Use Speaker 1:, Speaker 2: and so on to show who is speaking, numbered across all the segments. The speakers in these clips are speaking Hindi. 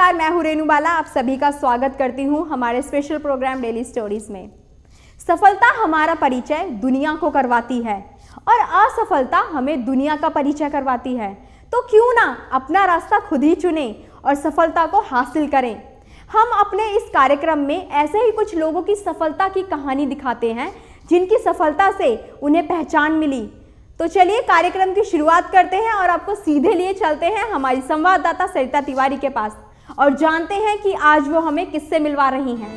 Speaker 1: नमस्कार, मैं हूं रेणु बाला। आप सभी का स्वागत करती हूं हमारे स्पेशल प्रोग्राम डेली स्टोरीज में। सफलता हमारा परिचय दुनिया को करवाती है और असफलता हमें दुनिया का परिचय करवाती है। तो क्यों ना अपना रास्ता खुद ही चुने और सफलता को हासिल करें। हम अपने इस कार्यक्रम में ऐसे ही कुछ लोगों की सफलता की कहानी दिखाते हैं जिनकी सफलता से उन्हें पहचान मिली। तो चलिए कार्यक्रम की शुरुआत करते हैं और आपको सीधे लिए चलते हैं हमारी संवाददाता सरिता तिवारी के पास और जानते हैं कि आज वो हमें किससे मिलवा रही हैं।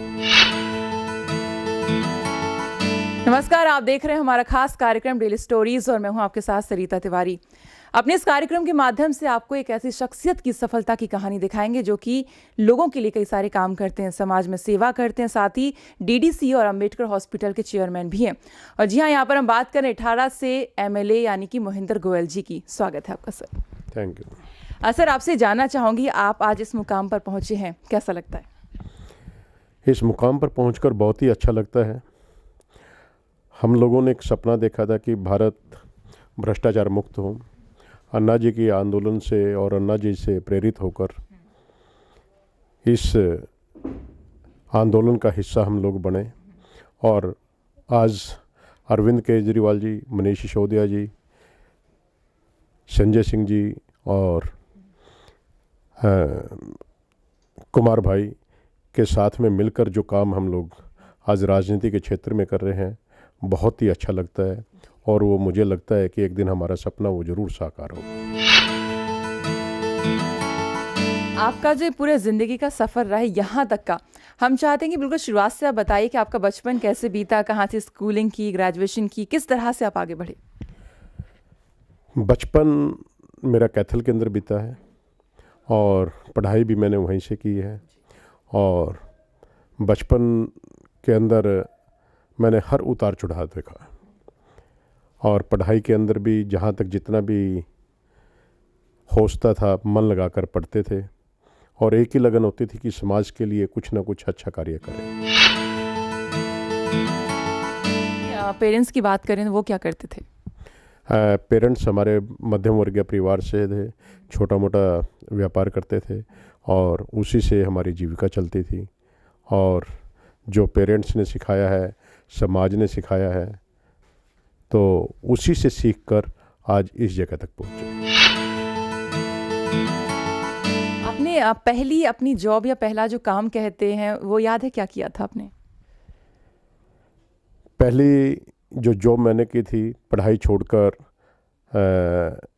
Speaker 2: नमस्कार, आप देख रहे हैं हमारा खास कार्यक्रम डेली स्टोरीज और मैं हूं आपके साथ सरिता तिवारी। अपने इस कार्यक्रम के माध्यम से आपको एक ऐसी शख्सियत की सफलता की कहानी दिखाएंगे जो कि लोगों के लिए कई सारे काम करते हैं, समाज में सेवा करते हैं, साथ ही डीडीसी और अंबेडकर हॉस्पिटल के चेयरमैन भी हैं। और जी हाँ, यहाँ पर हम बात करें 18 से एमएलए यानी कि मोहिंदर गोयल जी की। स्वागत है आपका सर।
Speaker 3: Thank you.
Speaker 2: सर, आपसे जानना चाहूँगी, आप आज इस मुकाम पर पहुँचे हैं, कैसा लगता है?
Speaker 3: इस मुकाम पर पहुंचकर बहुत ही अच्छा लगता है। हम लोगों ने एक सपना देखा था कि भारत भ्रष्टाचार मुक्त हो। अन्ना जी के आंदोलन से और अन्ना जी से प्रेरित होकर इस आंदोलन का हिस्सा हम लोग बने और आज अरविंद केजरीवाल जी, मनीष सिसोदिया जी, संजय सिंह जी और कुमार भाई के साथ में मिलकर जो काम हम लोग आज राजनीति के क्षेत्र में कर रहे हैं, बहुत ही अच्छा लगता है और वो मुझे लगता है कि एक दिन हमारा सपना वो ज़रूर साकार हो।
Speaker 2: आपका जो पूरे ज़िंदगी का सफ़र रहा है यहाँ तक का, हम चाहते हैं कि बिल्कुल शुरुआत से आप बताइए कि आपका बचपन कैसे बीता, कहाँ से स्कूलिंग की, ग्रेजुएशन की, किस तरह से आप आगे बढ़े?
Speaker 3: बचपन मेरा कैथल के अंदर बीता है और पढ़ाई भी मैंने वहीं से की है और बचपन के अंदर मैंने हर उतार चढ़ाव देखा और पढ़ाई के अंदर भी जहाँ तक जितना भी होता था मन लगाकर पढ़ते थे और एक ही लगन होती थी कि समाज के लिए कुछ ना कुछ अच्छा कार्य करें।
Speaker 2: पेरेंट्स की बात करें तो वो क्या करते थे?
Speaker 3: पेरेंट्स हमारे मध्यम वर्गीय परिवार से थे, छोटा मोटा व्यापार करते थे और उसी से हमारी जीविका चलती थी और जो पेरेंट्स ने सिखाया है, समाज ने सिखाया है, तो उसी से सीखकर आज इस जगह तक पहुंचे।
Speaker 2: आपने पहली अपनी जॉब या पहला जो काम कहते हैं वो याद है, क्या किया था आपने?
Speaker 3: पहली जो जॉब मैंने की थी, पढ़ाई छोड़कर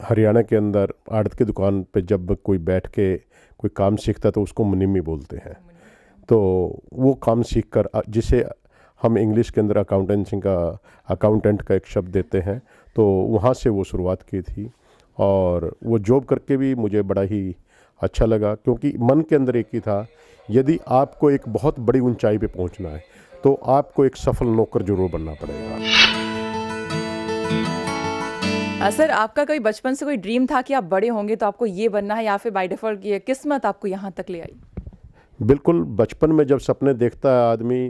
Speaker 3: हरियाणा के अंदर आड़त की दुकान पे जब कोई बैठ के कोई काम सीखता तो उसको मुनिमी बोलते हैं। तो वो काम सीखकर, जिसे हम इंग्लिश के अंदर अकाउंटेंट का एक शब्द देते हैं, तो वहाँ से वो शुरुआत की थी और वो जॉब करके भी मुझे बड़ा ही अच्छा लगा क्योंकि मन के अंदर एक ही था, यदि आपको एक बहुत बड़ी ऊंचाई पे पहुंचना है तो आपको एक सफल नौकर जरूर बनना पड़ेगा।
Speaker 2: सर, आपका कोई बचपन से कोई ड्रीम था कि आप बड़े होंगे तो आपको ये बनना है या फिर बाय डिफॉल्ट ये किस्मत आपको यहाँ तक ले आई?
Speaker 3: बिल्कुल, बचपन में जब सपने देखता है आदमी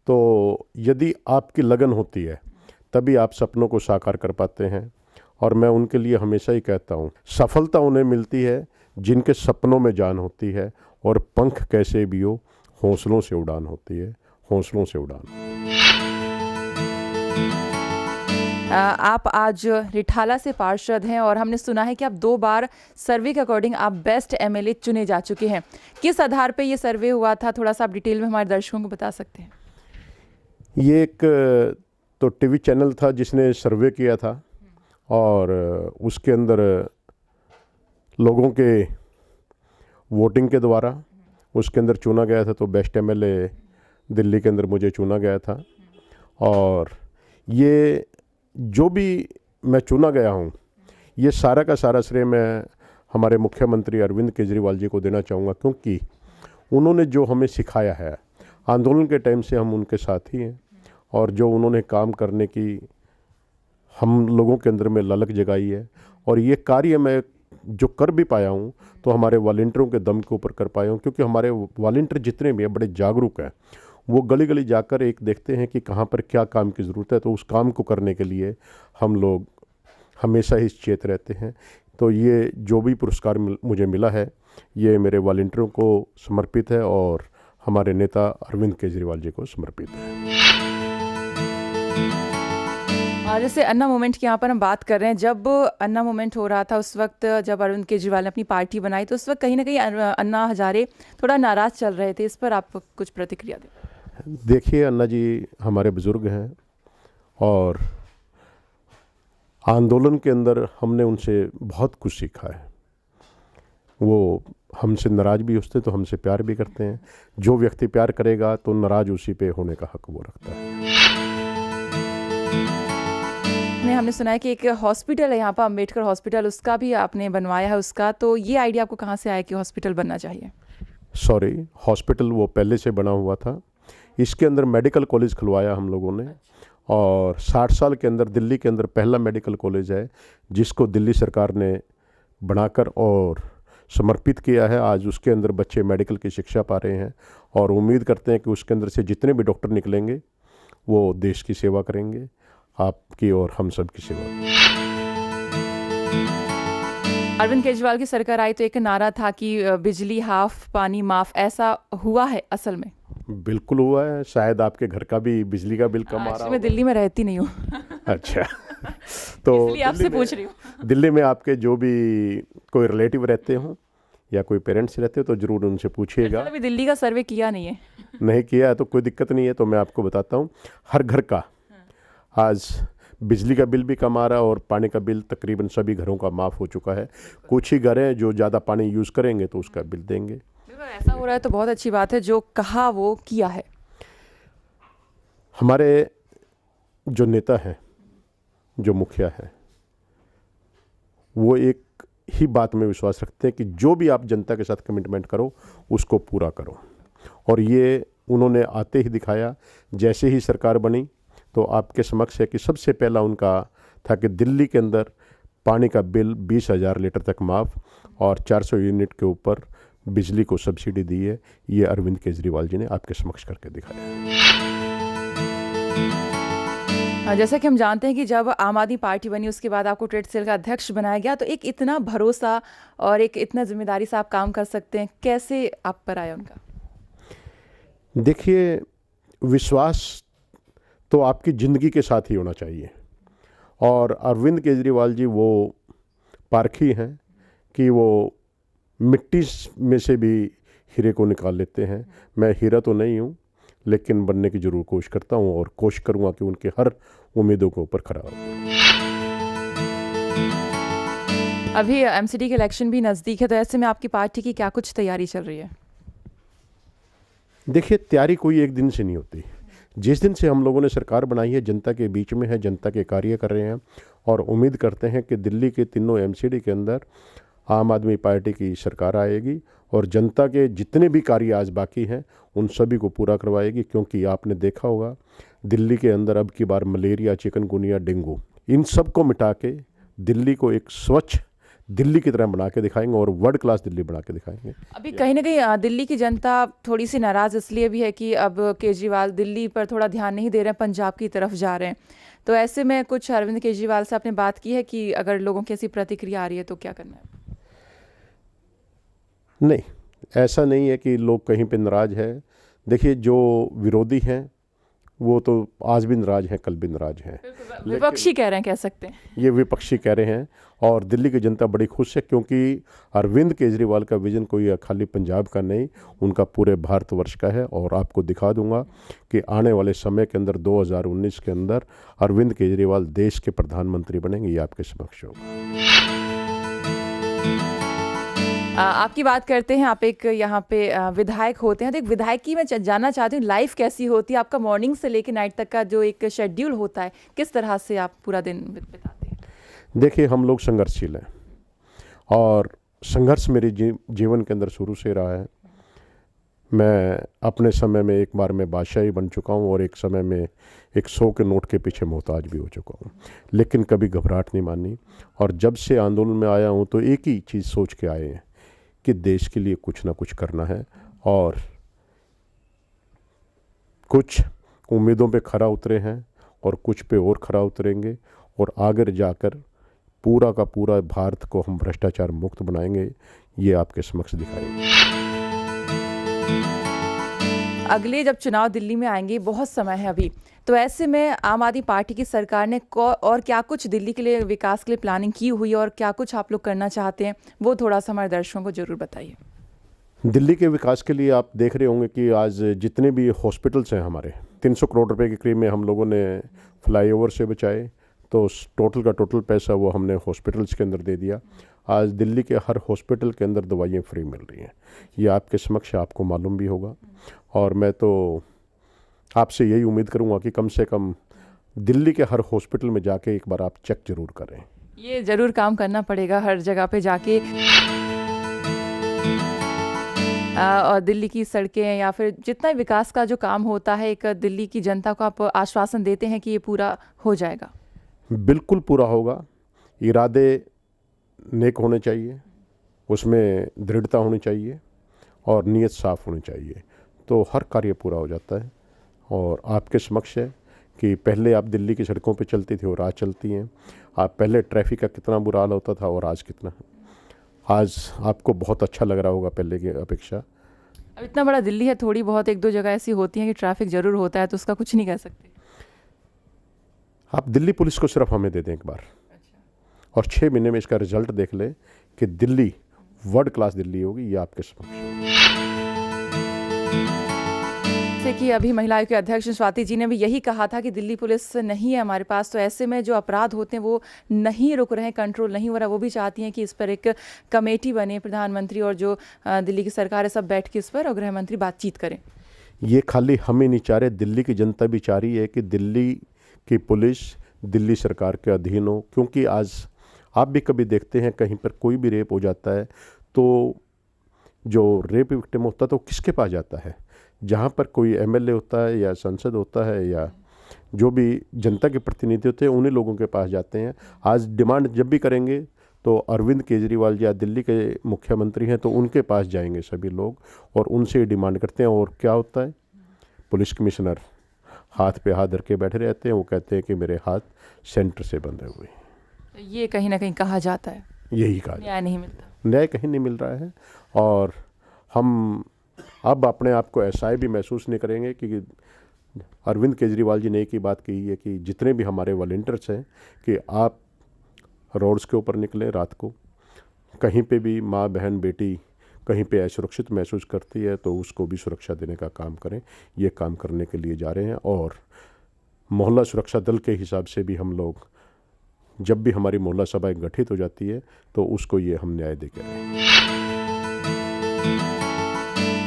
Speaker 3: तो यदि आपकी लगन होती है तभी आप सपनों को साकार कर पाते हैं और मैं उनके लिए हमेशा ही कहता हूँ, सफलता उन्हें मिलती है जिनके सपनों में जान होती है और पंख कैसे भी हो, हौसलों से उड़ान होती है, हौसलों से उड़ान।
Speaker 2: आप आज रिठाला से पार्षद हैं और हमने सुना है कि आप 2 बार सर्वे के अकॉर्डिंग आप बेस्ट एमएलए चुने जा चुके हैं। किस आधार पे ये सर्वे हुआ था, थोड़ा सा आप डिटेल में हमारे दर्शकों को बता सकते हैं?
Speaker 3: ये एक तो टीवी चैनल था जिसने सर्वे किया था और उसके अंदर लोगों के वोटिंग के द्वारा उसके अंदर चुना गया था। तो बेस्ट एमएलए दिल्ली के अंदर मुझे चुना गया था और ये जो भी मैं चुना गया हूँ, ये सारा का सारा श्रेय मैं हमारे मुख्यमंत्री अरविंद केजरीवाल जी को देना चाहूँगा क्योंकि उन्होंने जो हमें सिखाया है, आंदोलन के टाइम से हम उनके साथ ही हैं और जो उन्होंने काम करने की हम लोगों के अंदर में ललक जगाई है और ये कार्य मैं जो कर भी पाया हूँ तो हमारे वॉलंटियरों के दम के ऊपर कर पाया हूँ क्योंकि हमारे वॉलंटियर जितने भी हैं बड़े जागरूक हैं। वो गली गली जाकर एक देखते हैं कि कहाँ पर क्या काम की ज़रूरत है, तो उस काम को करने के लिए हम लोग हमेशा ही चेत रहते हैं। तो ये जो भी पुरस्कार मुझे मिला है ये मेरे वॉलंटियरों को समर्पित है और हमारे नेता अरविंद केजरीवाल जी को समर्पित है।
Speaker 2: जैसे अन्ना मूवमेंट की यहाँ पर हम बात कर रहे हैं, जब अन्ना मूवमेंट हो रहा था उस वक्त जब अरविंद केजरीवाल ने अपनी पार्टी बनाई तो उस वक्त कहीं ना कहीं अन्ना हजारे थोड़ा नाराज चल रहे थे, इस पर आप कुछ प्रतिक्रिया दें।
Speaker 3: देखिए, अन्ना जी हमारे बुजुर्ग हैं और आंदोलन के अंदर हमने उनसे बहुत कुछ सीखा है। वो हमसे नाराज भी होते तो हमसे प्यार भी करते हैं। जो व्यक्ति प्यार करेगा तो नाराज उसी पे होने का हक वो रखता है।
Speaker 2: हमने सुना है कि एक हॉस्पिटल है यहाँ पर, अम्बेडकर हॉस्पिटल, उसका भी आपने बनवाया है उसका, तो ये आइडिया आपको कहाँ से आया कि हॉस्पिटल बनना चाहिए?
Speaker 3: सॉरी, हॉस्पिटल वो पहले से बना हुआ था। इसके अंदर मेडिकल कॉलेज खुलवाया हम लोगों ने और 60 साल के अंदर दिल्ली के अंदर पहला मेडिकल कॉलेज है जिसको दिल्ली सरकार ने बनाकर और समर्पित किया है। आज उसके अंदर बच्चे मेडिकल की शिक्षा पा रहे हैं और उम्मीद करते हैं कि उसके अंदर से जितने भी डॉक्टर निकलेंगे वो देश की सेवा करेंगे, आपकी और हम सब की सेवा।
Speaker 2: अरविंद केजरीवाल की सरकार आई तो एक नारा था कि बिजली हाफ पानी माफ, ऐसा हुआ है असल में?
Speaker 3: बिल्कुल हुआ है। शायद आपके घर का भी बिजली का बिल कम आ रहा है।
Speaker 2: मैं दिल्ली में रहती नहीं हूँ।
Speaker 3: अच्छा तो
Speaker 2: इसलिए आपसे पूछ रही हूँ।
Speaker 3: दिल्ली में आपके जो भी कोई रिलेटिव रहते हो या कोई पेरेंट्स रहते हो तो ज़रूर उनसे पूछिएगा।
Speaker 2: अभी दिल्ली का सर्वे किया नहीं है।
Speaker 3: नहीं किया है तो कोई दिक्कत नहीं है। तो मैं आपको बताता हूँ, हर घर का आज बिजली का बिल भी कम आ रहा है और पानी का बिल तकरीबन सभी घरों का माफ़ हो चुका है। कुछ ही घर हैं जो ज़्यादा पानी यूज़ करेंगे तो उसका बिल देंगे।
Speaker 2: ऐसा हो रहा है तो बहुत अच्छी बात है, जो कहा वो किया है।
Speaker 3: हमारे जो नेता हैं, जो मुखिया हैं, वो एक ही बात में विश्वास रखते हैं कि जो भी आप जनता के साथ कमिटमेंट करो उसको पूरा करो और ये उन्होंने आते ही दिखाया। जैसे ही सरकार बनी तो आपके समक्ष है कि सबसे पहला उनका था कि दिल्ली के अंदर पानी का बिल 20,000 लीटर तक माफ़ और 400 यूनिट के ऊपर बिजली को सब्सिडी दी है। ये अरविंद केजरीवाल जी ने आपके समक्ष करके दिखाया।
Speaker 2: जैसा कि हम जानते हैं कि जब आम आदमी पार्टी बनी उसके बाद आपको ट्रेड सेल का अध्यक्ष बनाया गया, तो एक इतना भरोसा और एक इतना जिम्मेदारी से आप काम कर सकते हैं, कैसे आप पर आया उनका?
Speaker 3: देखिए, विश्वास तो आपकी ज़िंदगी के साथ ही होना चाहिए और अरविंद केजरीवाल जी वो पारखी हैं कि वो मिट्टी में से भी हीरे को निकाल लेते हैं। मैं हीरा तो नहीं हूँ लेकिन बनने की ज़रूर कोशिश करता हूँ और कोशिश करूँगा कि उनके हर उम्मीदों के ऊपर खरा हो।
Speaker 2: अभी एमसीडी के इलेक्शन भी नज़दीक है, तो ऐसे में आपकी पार्टी की क्या कुछ तैयारी चल रही है?
Speaker 3: देखिए, तैयारी कोई एक दिन से नहीं होती। जिस दिन से हम लोगों ने सरकार बनाई है जनता के बीच में है, जनता के कार्य कर रहे हैं और उम्मीद करते हैं कि दिल्ली के तीनों एमसीडी के अंदर आम आदमी पार्टी की सरकार आएगी और जनता के जितने भी कार्य आज बाकी हैं उन सभी को पूरा करवाएगी। क्योंकि आपने देखा होगा दिल्ली के अंदर अब की बार मलेरिया, चिकनगुनिया, डेंगू, इन सब को मिटा के दिल्ली को एक स्वच्छ दिल्ली की तरह बना के दिखाएंगे और वर्ल्ड क्लास दिल्ली बना के दिखाएंगे।
Speaker 2: अभी कहीं ना कहीं दिल्ली की जनता थोड़ी सी नाराज़ इसलिए भी है कि अब केजरीवाल दिल्ली पर थोड़ा ध्यान नहीं दे रहे हैं, पंजाब की तरफ जा रहे हैं। तो ऐसे में कुछ अरविंद केजरीवाल से आपने बात की है कि अगर लोगों की ऐसी प्रतिक्रिया आ रही है तो क्या करना है?
Speaker 3: नहीं, ऐसा नहीं है कि लोग कहीं पे नाराज़ है। देखिए, जो विरोधी हैं वो तो आज भी नाराज हैं, कल भी नाराज हैं।
Speaker 2: विपक्षी कह रहे हैं, कह सकते हैं
Speaker 3: ये विपक्षी कह रहे हैं और दिल्ली की जनता बड़ी खुश है क्योंकि अरविंद केजरीवाल का विज़न कोई खाली पंजाब का नहीं, उनका पूरे भारतवर्ष का है। और आपको दिखा दूंगा कि आने वाले समय के अंदर 2019 के अंदर अरविंद केजरीवाल देश के प्रधानमंत्री बनेंगे। ये आपके समक्ष होगा।
Speaker 2: आपकी बात करते हैं, आप एक यहाँ पे विधायक होते हैं, तो एक विधायक की मैं जानना चाहती हूँ लाइफ कैसी होती है आपका? मॉर्निंग से लेकर नाइट तक का जो एक शेड्यूल होता है, किस तरह से आप पूरा दिन बिताते हैं?
Speaker 3: देखिए, हम लोग संघर्षशील हैं और संघर्ष मेरे जीवन के अंदर शुरू से रहा है। मैं अपने समय में एक बार मैं बादशाह ही बन चुका हूँ और एक समय में 100 के नोट के पीछे मोहताज भी हो चुका हूँ, लेकिन कभी घबराहट नहीं मानी। और जब से आंदोलन में आया हूँ तो एक ही चीज़ सोच के आए हैं कि देश के लिए कुछ ना कुछ करना है और कुछ उम्मीदों पे खरा उतरे हैं और कुछ पे और खरा उतरेंगे और आगे जाकर पूरा का पूरा भारत को हम भ्रष्टाचार मुक्त बनाएंगे, ये आपके समक्ष दिखाएंगे।
Speaker 2: अगले जब चुनाव दिल्ली में आएंगे, बहुत समय है अभी, तो ऐसे में आम आदमी पार्टी की सरकार ने और क्या कुछ दिल्ली के लिए, विकास के लिए प्लानिंग की हुई है और क्या कुछ आप लोग करना चाहते हैं, वो थोड़ा सा हमारे दर्शकों को जरूर बताइए।
Speaker 3: दिल्ली के विकास के लिए आप देख रहे होंगे कि आज जितने भी हॉस्पिटल्स हैं हमारे, 300 करोड़ रुपए के करीब में हम लोगों ने फ्लाईओवर से बचाए, तो टोटल का टोटल पैसा वो हमने हॉस्पिटल्स के अंदर दे दिया। आज दिल्ली के हर हॉस्पिटल के अंदर दवाइयाँ फ्री मिल रही हैं, ये आपके समक्ष आपको मालूम भी होगा। और मैं तो आपसे यही उम्मीद करूंगा कि कम से कम दिल्ली के हर हॉस्पिटल में जाके एक बार आप चेक जरूर करें।
Speaker 2: ये ज़रूर काम करना पड़ेगा हर जगह पे जाके। और दिल्ली की सड़कें या फिर जितना विकास का जो काम होता है, एक दिल्ली की जनता को आप आश्वासन देते हैं कि ये पूरा हो जाएगा?
Speaker 3: बिल्कुल पूरा होगा। इरादे नेक होने चाहिए, उसमें दृढ़ता होनी चाहिए और नीयत साफ़ होनी चाहिए, तो हर कार्य पूरा हो जाता है। और आपके समक्ष है कि पहले आप दिल्ली की सड़कों पे चलती थी और आज चलती हैं। आप पहले ट्रैफिक का कितना बुरा हाल होता था और आज कितना, आज आपको बहुत अच्छा लग रहा होगा पहले की अपेक्षा।
Speaker 2: अब इतना बड़ा दिल्ली है, थोड़ी बहुत एक दो जगह ऐसी होती हैं कि ट्रैफिक ज़रूर होता है, तो उसका कुछ नहीं कह सकते।
Speaker 3: आप दिल्ली पुलिस को सिर्फ हमें दे दें एक बार, और 6 महीने में इसका रिजल्ट देख लें कि दिल्ली वर्ल्ड क्लास दिल्ली होगी, ये आपके समक्ष।
Speaker 2: जैसे कि अभी महिला आयोग के अध्यक्ष स्वाति जी ने भी यही कहा था कि दिल्ली पुलिस नहीं है हमारे पास, तो ऐसे में जो अपराध होते हैं वो नहीं रुक रहे हैं, कंट्रोल नहीं हो रहा। वो भी चाहती हैं कि इस पर एक कमेटी बने, प्रधानमंत्री और जो दिल्ली की सरकार है सब बैठ के इस पर और गृह मंत्री बातचीत करें।
Speaker 3: ये खाली हम ही नहीं चाह रहे, दिल्ली की जनता भी चाह रही है कि दिल्ली की पुलिस दिल्ली सरकार के अधीन हो। क्योंकि आज आप भी कभी देखते हैं कहीं पर कोई भी रेप हो जाता है, तो जो रेप विक्टिम होता है तो किसके पास जाता है? जहाँ पर कोई एमएलए होता है या सांसद होता है या जो भी जनता के प्रतिनिधि होते हैं, उन्हीं लोगों के पास जाते हैं। आज डिमांड जब भी करेंगे तो अरविंद केजरीवाल या दिल्ली के मुख्यमंत्री हैं तो उनके पास जाएंगे सभी लोग और उनसे डिमांड करते हैं। और क्या होता है, पुलिस कमिश्नर हाथ पे हाथ धर के बैठे रहते हैं, वो कहते हैं कि मेरे हाथ सेंटर से बंधे हुए।
Speaker 2: ये कहीं ना कहीं कहा जाता है,
Speaker 3: यही कहा,
Speaker 2: न्याय नहीं मिलता,
Speaker 3: न्याय कहीं नहीं मिल रहा है। और हम अब अपने आप को ऐसा भी महसूस नहीं करेंगे कि अरविंद केजरीवाल जी ने एक ही बात कही है कि जितने भी हमारे वॉलंटियर्स हैं कि आप रोड्स के ऊपर निकलें रात को, कहीं पे भी माँ बहन बेटी कहीं पे असुरक्षित महसूस करती है तो उसको भी सुरक्षा देने का काम करें। ये काम करने के लिए जा रहे हैं। और मोहल्ला सुरक्षा दल के हिसाब से भी हम लोग, जब भी हमारी मोहल्ला सभाएं गठित हो जाती है तो उसको ये हम न्याय देकर रहे हैं।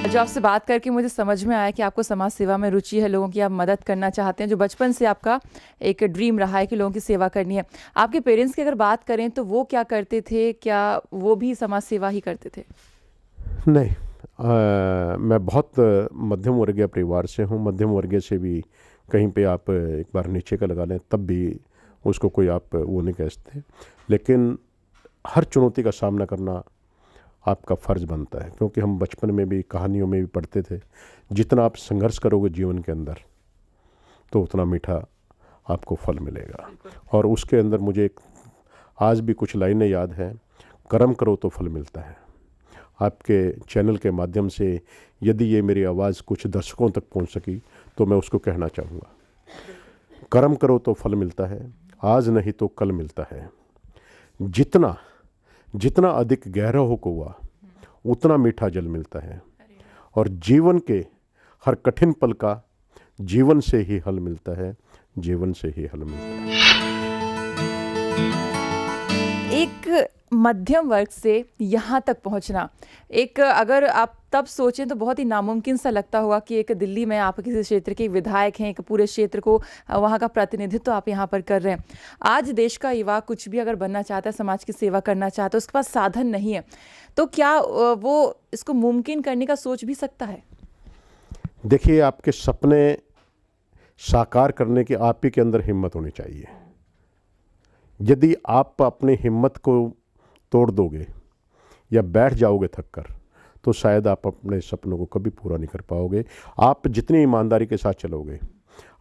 Speaker 2: जो आपसे बात करके मुझे समझ में आया कि आपको समाज सेवा में रुचि है, लोगों की आप मदद करना चाहते हैं, जो बचपन से आपका एक ड्रीम रहा है कि लोगों की सेवा करनी है। आपके पेरेंट्स की अगर बात करें तो वो क्या करते थे, क्या वो भी समाज सेवा ही करते थे?
Speaker 3: नहीं, मैं बहुत मध्यम वर्गीय परिवार से हूँ। मध्यम वर्गीय से भी कहीं पे आप एक बार नीचे का लगा लें तब भी उसको कोई आप वो नहीं कह सकते। लेकिन हर चुनौती का सामना करना आपका फ़र्ज़ बनता है, क्योंकि हम बचपन में भी कहानियों में भी पढ़ते थे, जितना आप संघर्ष करोगे जीवन के अंदर तो उतना मीठा आपको फल मिलेगा। और उसके अंदर मुझे आज भी कुछ लाइनें याद हैं, कर्म करो तो फल मिलता है। आपके चैनल के माध्यम से यदि ये मेरी आवाज़ कुछ दर्शकों तक पहुंच सकी तो मैं उसको कहना चाहूँगा, कर्म करो तो फल मिलता है, आज नहीं तो कल मिलता है। जितना जितना अधिक गहरा हो कुआं उतना मीठा जल मिलता है। और जीवन के हर कठिन पल का जीवन से ही हल मिलता है, जीवन से ही हल मिलता है।
Speaker 2: एक मध्यम वर्ग से यहाँ तक पहुँचना, एक अगर आप तब सोचें तो बहुत ही नामुमकिन सा लगता होगा कि एक दिल्ली में आप किसी क्षेत्र के विधायक हैं, एक पूरे क्षेत्र को वहाँ का प्रतिनिधित्व आप यहाँ पर कर रहे हैं। आज देश का युवा कुछ भी अगर बनना चाहता है, समाज की सेवा करना चाहता है, उसके पास साधन नहीं है, तो क्या वो इसको मुमकिन करने का सोच भी सकता है?
Speaker 3: देखिए, आपके सपने साकार करने की आप ही के अंदर हिम्मत होनी चाहिए। यदि आप अपनी हिम्मत को तोड़ दोगे या बैठ जाओगे थक कर तो शायद आप अपने सपनों को कभी पूरा नहीं कर पाओगे। आप जितनी ईमानदारी के साथ चलोगे,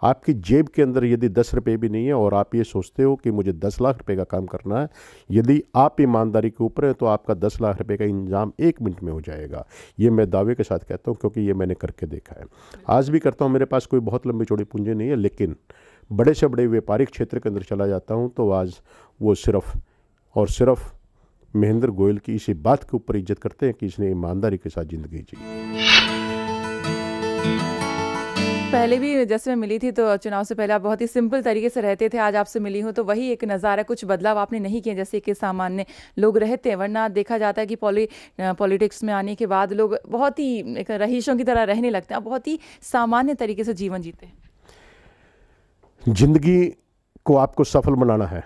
Speaker 3: आपकी जेब के अंदर यदि 10 रुपये भी नहीं है और आप ये सोचते हो कि मुझे 10 लाख रुपए का काम करना है, यदि आप ईमानदारी के ऊपर है तो आपका 10 लाख रुपए का इंतजाम 1 मिनट में हो जाएगा। ये मैं दावे के साथ कहता हूँ, क्योंकि ये मैंने करके देखा है। आज भी करता हूँ। मेरे पास कोई बहुत लंबी चौड़ी पूंजी नहीं है, लेकिन बड़े से बड़े व्यापारिक क्षेत्र के अंदर चला जाता हूँ तो आज वो सिर्फ और सिर्फ महेंद्र गोयल की इसी बात के ऊपर इज्जत करते हैं कि इसने ईमानदारी के साथ ज़िंदगी जी।
Speaker 2: पहले भी जैसे मैं मिली थी तो चुनाव से पहले आप बहुत ही सिंपल तरीके से रहते थे। आज आपसे मिली हूँ तो वही एक नज़ारा, कुछ बदलाव आपने नहीं किए जैसे कि सामान्य लोग रहते हैं। वरना देखा जाता है कि पॉलिटिक्स में आने के बाद लोग बहुत ही एक रईसों की तरह रहने लगते हैं। आप बहुत ही सामान्य तरीके से जीवन जीते हैं।
Speaker 3: जिंदगी को आपको सफल बनाना है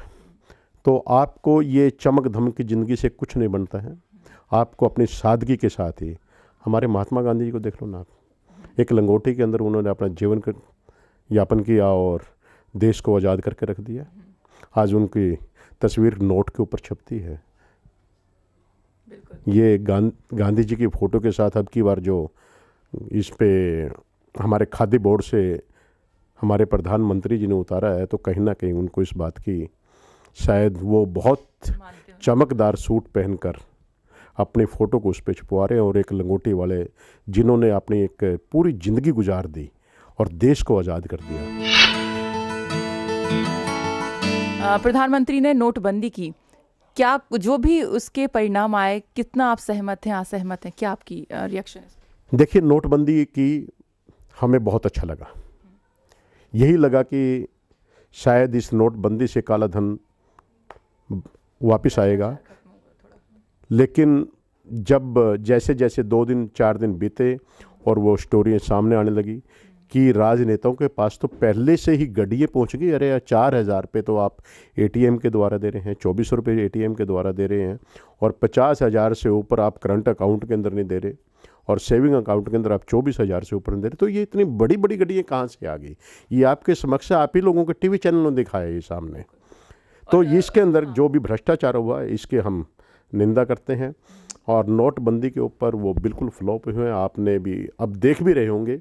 Speaker 3: तो आपको ये चमक धमक की ज़िंदगी से कुछ नहीं बनता है। आपको अपनी सादगी के साथ ही, हमारे महात्मा गांधी जी को देख लो ना आप, एक लंगोटी के अंदर उन्होंने अपना जीवन यापन किया और देश को आज़ाद करके रख दिया। आज उनकी तस्वीर नोट के ऊपर छपती है। ये गांधी जी की फ़ोटो के साथ अब की बार जो इस पे हमारे खादी बोर्ड से हमारे प्रधानमंत्री जी ने उतारा है, तो कहीं ना कहीं उनको इस बात की, शायद वो बहुत चमकदार सूट पहनकर अपनी फ़ोटो को उस पर छुपवा रहे हैं और एक लंगोटी वाले जिन्होंने अपनी एक पूरी ज़िंदगी गुजार दी और देश को आज़ाद कर दिया।
Speaker 2: प्रधानमंत्री ने नोटबंदी की, क्या जो भी उसके परिणाम आए, कितना आप सहमत हैं, असहमत हैं, क्या आपकी रिएक्शन है?
Speaker 3: देखिए, नोटबंदी की हमें बहुत अच्छा लगा। यही लगा कि शायद इस नोटबंदी से काला धन वापस आएगा, लेकिन जब जैसे जैसे 2 दिन 4 दिन बीते और वो स्टोरियाँ सामने आने लगी कि राजनेताओं के पास तो पहले से ही गड्डियाँ पहुंच गई। अरे 4,000 रुपये तो आप एटीएम के द्वारा दे रहे हैं, 2400 रुपये एटीएम के द्वारा दे रहे हैं और 50,000 से ऊपर आप करंट अकाउंट के अंदर नहीं दे रहे और सेविंग अकाउंट के अंदर आप 24,000 से ऊपर नहीं दे रहे। तो ये इतनी बड़ी बड़ी गड्डियाँ कहाँ से आ गई? ये आपके समक्ष आप ही लोगों के टीवी चैनलों ने दिखाया ये सामने। तो इसके अंदर जो भी भ्रष्टाचार हुआ है इसके हम निंदा करते हैं और नोटबंदी के ऊपर वो बिल्कुल फ्लॉप हुए हैं। आपने भी अब देख भी रहे होंगे,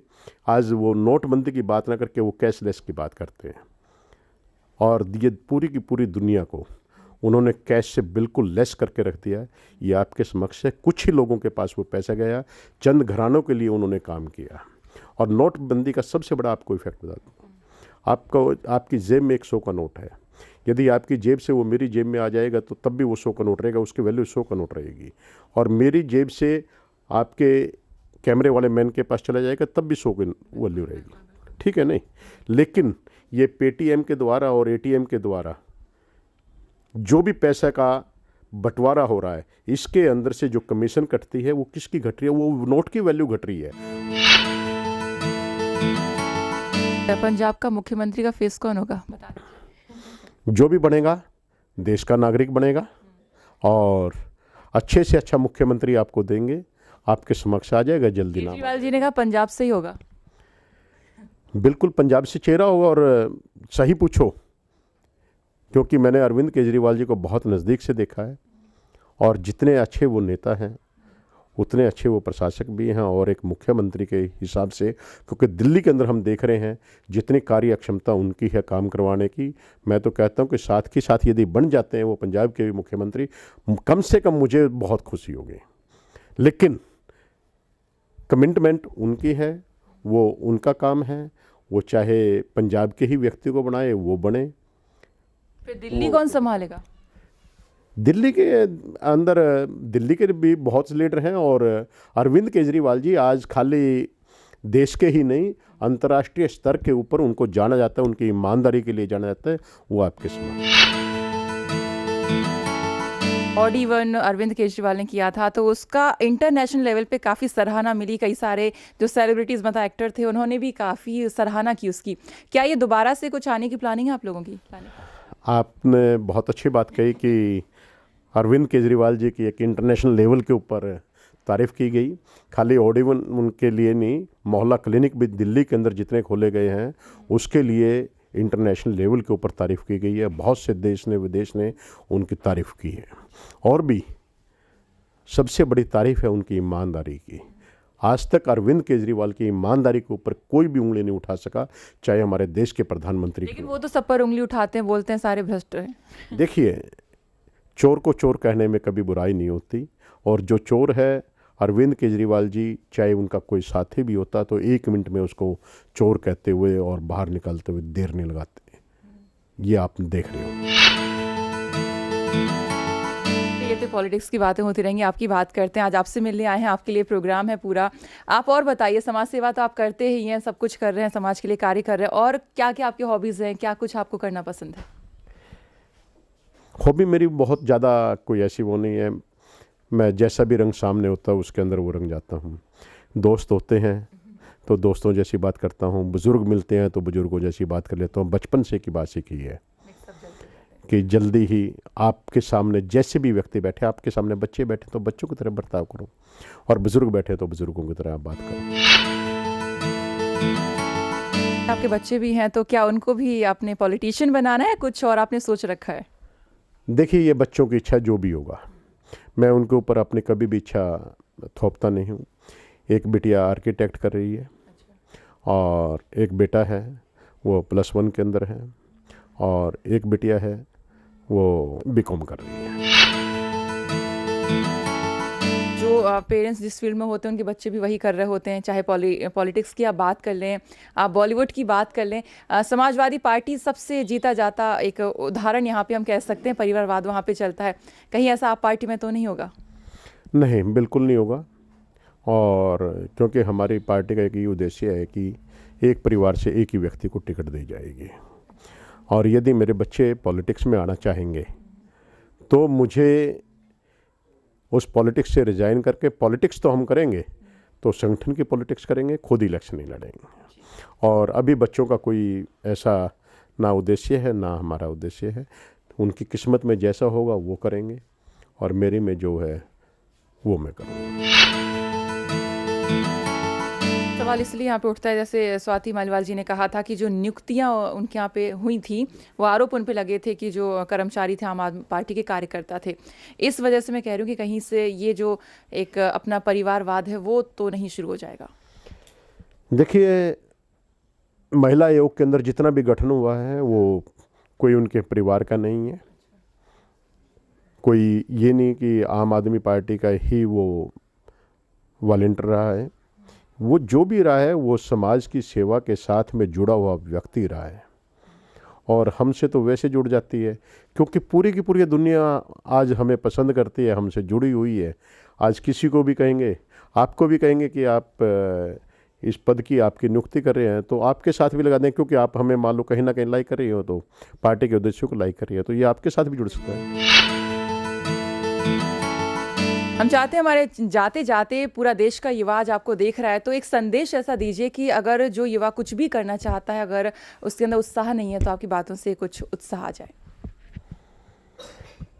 Speaker 3: आज वो नोटबंदी की बात ना करके वो कैशलेस की बात करते हैं और ये पूरी की पूरी दुनिया को उन्होंने कैश से बिल्कुल लेस करके रख दिया है। ये आपके समक्ष है। कुछ ही लोगों के पास वो पैसा गया, चंद घरानों के लिए उन्होंने काम किया। और नोटबंदी का सबसे बड़ा आपको इफेक्ट बता दूँ, आपको आपकी जेब में 100 का नोट है, यदि आपकी जेब से वो मेरी जेब में आ जाएगा तो तब भी वो 100 का नोट रहेगा, उसकी वैल्यू 100 का नोट रहेगी। और मेरी जेब से आपके कैमरे वाले मैन के पास चला जाएगा तब भी 100 की वैल्यू रहेगी, ठीक है नहीं। लेकिन ये पेटीएम के द्वारा और एटीएम के द्वारा जो भी पैसा का बंटवारा हो रहा है, इसके अंदर से जो कमीशन कटती है वो किसकी घट रही है? वो नोट की वैल्यू घट रही है।
Speaker 2: पंजाब का मुख्यमंत्री का फेस कौन होगा, बता दीजिए।
Speaker 3: जो भी बनेगा देश का नागरिक बनेगा और अच्छे से अच्छा मुख्यमंत्री आपको देंगे, आपके समक्ष आ जाएगा जल्दी। नाम
Speaker 2: केजरीवाल जी ने कहा पंजाब से ही होगा।
Speaker 3: बिल्कुल पंजाब से चेहरा होगा और सही पूछो, क्योंकि मैंने अरविंद केजरीवाल जी को बहुत नज़दीक से देखा है और जितने अच्छे वो नेता हैं उतने अच्छे वो प्रशासक भी हैं और एक मुख्यमंत्री के हिसाब से, क्योंकि दिल्ली के अंदर हम देख रहे हैं जितनी कार्य क्षमता उनकी है काम करवाने की, मैं तो कहता हूं कि साथ के साथ यदि बन जाते हैं वो पंजाब के भी मुख्यमंत्री, कम से कम मुझे बहुत खुशी होगी। लेकिन कमिटमेंट उनकी है, वो उनका काम है, वो चाहे पंजाब के ही व्यक्ति को बनाए वो बने।
Speaker 2: फिर दिल्ली कौन संभालेगा?
Speaker 3: दिल्ली के अंदर दिल्ली के भी बहुत से लीडर हैं और अरविंद केजरीवाल जी आज खाली देश के ही नहीं अंतर्राष्ट्रीय स्तर के ऊपर उनको जाना जाता है, उनकी ईमानदारी के लिए जाना जाता है। वो आपके समझ
Speaker 2: ऑडी 1 अरविंद केजरीवाल ने किया था तो उसका इंटरनेशनल लेवल पे काफ़ी सराहना मिली। कई सारे जो सेलिब्रिटीज़ मतलब एक्टर थे उन्होंने भी काफ़ी सराहना की उसकी। क्या ये दोबारा से कुछ आने की प्लानिंग है आप लोगों की?
Speaker 3: आपने बहुत अच्छी बात कही कि अरविंद केजरीवाल जी की एक इंटरनेशनल लेवल के ऊपर तारीफ़ की गई। खाली ऑडी 1 उनके लिए नहीं, मोहल्ला क्लिनिक भी दिल्ली के अंदर जितने खोले गए हैं उसके लिए इंटरनेशनल लेवल के ऊपर तारीफ़ की गई है। बहुत से देश ने विदेश ने उनकी तारीफ़ की है और भी सबसे बड़ी तारीफ़ है उनकी ईमानदारी की। आज तक अरविंद केजरीवाल की ईमानदारी के ऊपर कोई भी उंगली नहीं उठा सका, चाहे हमारे देश के प्रधानमंत्री
Speaker 2: लेकिन वो तो सब पर उंगली उठाते हैं, बोलते हैं सारे भ्रष्ट हैं।
Speaker 3: देखिए, चोर को चोर कहने में कभी बुराई नहीं होती, और जो चोर है अरविंद केजरीवाल जी, चाहे उनका कोई साथी भी होता तो 1 मिनट में उसको चोर कहते हुए और बाहर निकालते हुए देर नहीं लगाते। ये आप देख रहे हो।
Speaker 2: ये तो पॉलिटिक्स की बातें होती रहेंगी, आपकी बात करते हैं। आज आपसे मिलने आए हैं, आपके लिए प्रोग्राम है पूरा। आप और बताइए, समाज सेवा तो आप करते ही हैं, सब कुछ कर रहे हैं, समाज के लिए कार्य कर रहे हैं, और क्या क्या आपकी हॉबीज़ हैं, क्या कुछ आपको करना पसंद है?
Speaker 3: हॉबी मेरी बहुत ज़्यादा कोई ऐसी वो नहीं है, मैं जैसा भी रंग सामने होता है उसके अंदर वो रंग जाता हूँ। दोस्त होते हैं तो दोस्तों जैसी बात करता हूँ, बुज़ुर्ग मिलते हैं तो बुज़ुर्गों जैसी बात कर लेता हूँ। बचपन से की बात सीखी है कि जल्दी ही आपके सामने जैसे भी व्यक्ति बैठे, आपके सामने बच्चे बैठे तो बच्चों की तरह बर्ताव करो, और बुज़ुर्ग बैठे तो बुज़ुर्गों की तरह आप बात करो।
Speaker 2: आपके बच्चे भी हैं, तो क्या उनको भी आपने पॉलिटिशियन बनाना है, कुछ और आपने सोच रखा है?
Speaker 3: देखिए, ये बच्चों की इच्छा जो भी होगा, मैं उनके ऊपर अपनी कभी भी इच्छा थोपता नहीं हूँ। एक बिटिया आर्किटेक्ट कर रही है, और एक बेटा है वो +1 के अंदर है, और एक बिटिया है वो बीकॉम कर रही है।
Speaker 2: जो पेरेंट्स जिस फील्ड में होते हैं उनके बच्चे भी वही कर रहे होते हैं, चाहे पॉलिटिक्स की आप बात कर लें, आप बॉलीवुड की बात कर लें। समाजवादी पार्टी सबसे जीता जाता एक उदाहरण यहाँ पे हम कह सकते हैं, परिवारवाद वहाँ पे चलता है। कहीं ऐसा आप पार्टी में तो नहीं होगा?
Speaker 3: नहीं, बिल्कुल नहीं होगा। और क्योंकि हमारी पार्टी का एक ही उद्देश्य है कि एक परिवार से एक ही व्यक्ति को टिकट दी जाएगी, और यदि मेरे बच्चे पॉलिटिक्स में आना चाहेंगे तो मुझे उस पॉलिटिक्स से रिजाइन करके, पॉलिटिक्स तो हम करेंगे तो संगठन की पॉलिटिक्स करेंगे, खुद इलेक्शन नहीं लड़ेंगे। और अभी बच्चों का कोई ऐसा ना उद्देश्य है ना हमारा उद्देश्य है। उनकी किस्मत में जैसा होगा वो करेंगे, और मेरी में जो है वो मैं करूँगा।
Speaker 2: सवाल इसलिए यहाँ पे उठता है, जैसे स्वाति मालीवाल जी ने कहा था कि जो नियुक्तियाँ उनके यहाँ पे हुई थी, वो आरोप उन पे लगे थे कि जो कर्मचारी थे आम आदमी पार्टी के कार्यकर्ता थे। इस वजह से मैं कह रही हूँ कि कहीं से ये जो एक अपना परिवारवाद है वो तो नहीं शुरू हो जाएगा।
Speaker 3: देखिए, महिला आयोग के अंदर जितना भी गठन हुआ है वो कोई उनके परिवार का नहीं है। कोई ये नहीं कि आम आदमी पार्टी का ही वो वॉलंटियर रहा है। वो जो भी रहा है वो समाज की सेवा के साथ में जुड़ा हुआ व्यक्ति रहा है, और हमसे तो वैसे जुड़ जाती है क्योंकि पूरी की पूरी दुनिया आज हमें पसंद करती है, हमसे जुड़ी हुई है। आज किसी को भी कहेंगे, आपको भी कहेंगे कि आप इस पद की आपकी नियुक्ति कर रहे हैं तो आपके साथ भी लगा दें, क्योंकि आप हमें मान लो कहीं ना कहीं लाइक कर रही हो तो पार्टी के उद्देश्यों को लाइक कर रही है, तो ये आपके साथ भी जुड़ सकता है।
Speaker 2: हम चाहते हैं हमारे जाते जाते पूरा देश का युवा आज आपको देख रहा है, तो एक संदेश ऐसा दीजिए कि अगर जो युवा कुछ भी करना चाहता है, अगर उसके अंदर उत्साह नहीं है तो आपकी बातों से कुछ उत्साह आ जाए।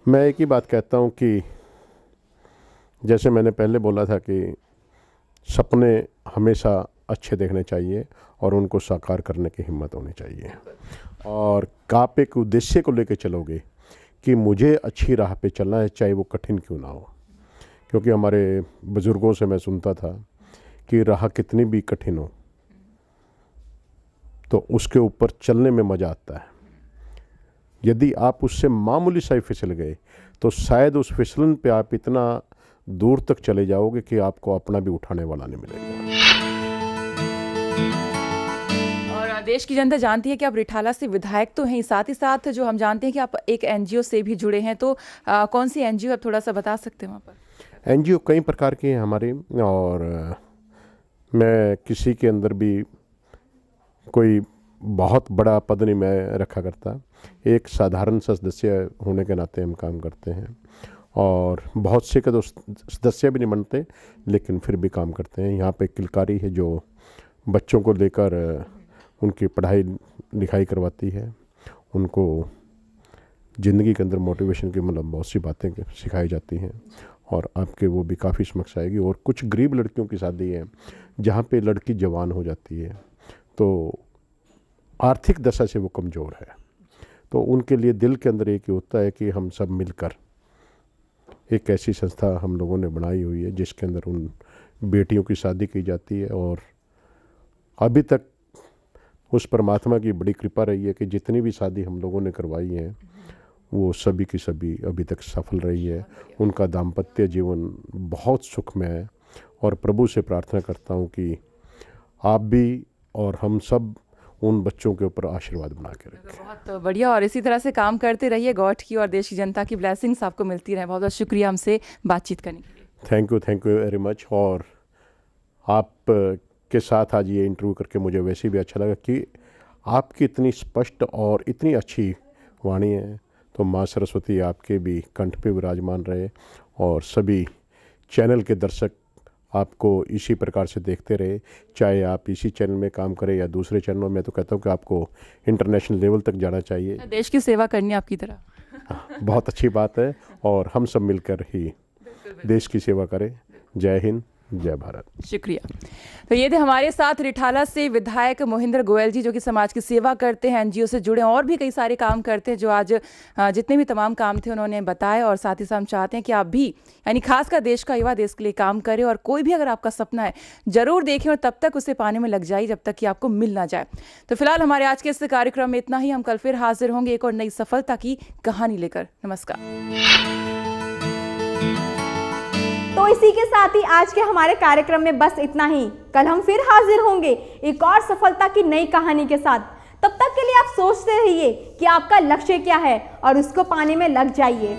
Speaker 3: मैं एक ही बात कहता हूँ कि जैसे मैंने पहले बोला था कि सपने हमेशा अच्छे देखने चाहिए और उनको साकार करने की हिम्मत होनी चाहिए, और आप एक उद्देश्य को लेकर चलोगे कि मुझे अच्छी राह पे चलना है, चाहे वो कठिन क्यों ना हो। क्योंकि हमारे बुज़ुर्गों से मैं सुनता था कि राह कितनी भी कठिन हो तो उसके ऊपर चलने में मज़ा आता है। यदि आप उससे मामूली सा ही फिसल गए तो शायद उस फिसलन पे आप इतना दूर तक चले जाओगे कि आपको अपना भी उठाने वाला नहीं मिलेगा।
Speaker 2: और देश की जनता जानती है कि आप रिठाला से विधायक तो हैं, साथ ही साथ जो हम जानते हैं कि आप एक एनजीओ से भी जुड़े हैं, तो कौन सी एनजीओ आप थोड़ा सा बता सकते हैं वहाँ पर?
Speaker 3: एनजीओ कई प्रकार की हैं हमारे, और मैं किसी के अंदर भी कोई बहुत बड़ा पद नहीं मैं रखा करता। एक साधारण सदस्य होने के नाते हम काम करते हैं, और बहुत से का तो सदस्य भी नहीं बनते लेकिन फिर भी काम करते हैं। यहाँ पे किलकारी है जो बच्चों को लेकर उनकी पढ़ाई लिखाई करवाती है, उनको ज़िंदगी के अंदर मोटिवेशन की मतलब बहुत सी बातें सिखाई जाती हैं, और आपके वो भी काफ़ी समक्ष आएगी। और कुछ गरीब लड़कियों की शादी है जहाँ पे लड़की जवान हो जाती है तो आर्थिक दशा से वो कमज़ोर है, तो उनके लिए दिल के अंदर एक ही होता है कि हम सब मिलकर एक ऐसी संस्था हम लोगों ने बनाई हुई है जिसके अंदर उन बेटियों की शादी की जाती है। और अभी तक उस परमात्मा की बड़ी कृपा रही है कि जितनी भी शादी हम लोगों ने करवाई हैं वो सभी की सभी अभी तक सफल रही है। उनका दाम्पत्य जीवन बहुत सुखमय है और प्रभु से प्रार्थना करता हूँ कि आप भी और हम सब उन बच्चों के ऊपर आशीर्वाद बना के रखें।
Speaker 2: बहुत बढ़िया, और इसी तरह से काम करते रहिए। गॉड की और देश की जनता की ब्लेसिंग्स आपको मिलती रहे। बहुत बहुत शुक्रिया हमसे बातचीत करने के लिए।
Speaker 3: Thank you very much. और आप के साथ आज ये इंटरव्यू करके मुझे वैसे भी अच्छा लगा कि आपकी इतनी स्पष्ट और इतनी अच्छी वाणी है, तो माँ सरस्वती आपके भी कंठ पे विराजमान रहे और सभी चैनल के दर्शक आपको इसी प्रकार से देखते रहे, चाहे आप इसी चैनल में काम करें या दूसरे चैनलों में। तो कहता हूँ कि आपको इंटरनेशनल लेवल तक जाना चाहिए।
Speaker 2: देश की सेवा करनी आपकी तरह।
Speaker 3: बहुत अच्छी बात है और हम सब मिलकर ही देश की सेवा करें। जय हिंद, जय भारत।
Speaker 2: शुक्रिया। तो ये थे हमारे साथ रिठाला से विधायक मोहिंद्र गोयल जी, जो कि समाज की सेवा करते हैं, एनजीओ से जुड़े और भी कई सारे काम करते हैं, जो आज जितने भी तमाम काम थे उन्होंने बताए। और साथ ही साथ हम चाहते हैं कि आप भी, यानी खासकर देश का युवा, देश के लिए काम करें। और कोई भी अगर आपका सपना है जरूर देखें और तब तक उसे पाने में लग जाए जब तक कि आपको मिल ना जाए। तो फिलहाल हमारे आज के इस कार्यक्रम में इतना ही। हम कल फिर हाजिर होंगे एक और नई सफलता की कहानी लेकर। नमस्कार।
Speaker 1: तो इसी के साथ ही आज के हमारे कार्यक्रम में बस इतना ही। कल हम फिर हाजिर होंगे एक और सफलता की नई कहानी के साथ। तब तक के लिए आप सोचते रहिए कि आपका लक्ष्य क्या है और उसको पाने में लग जाइए।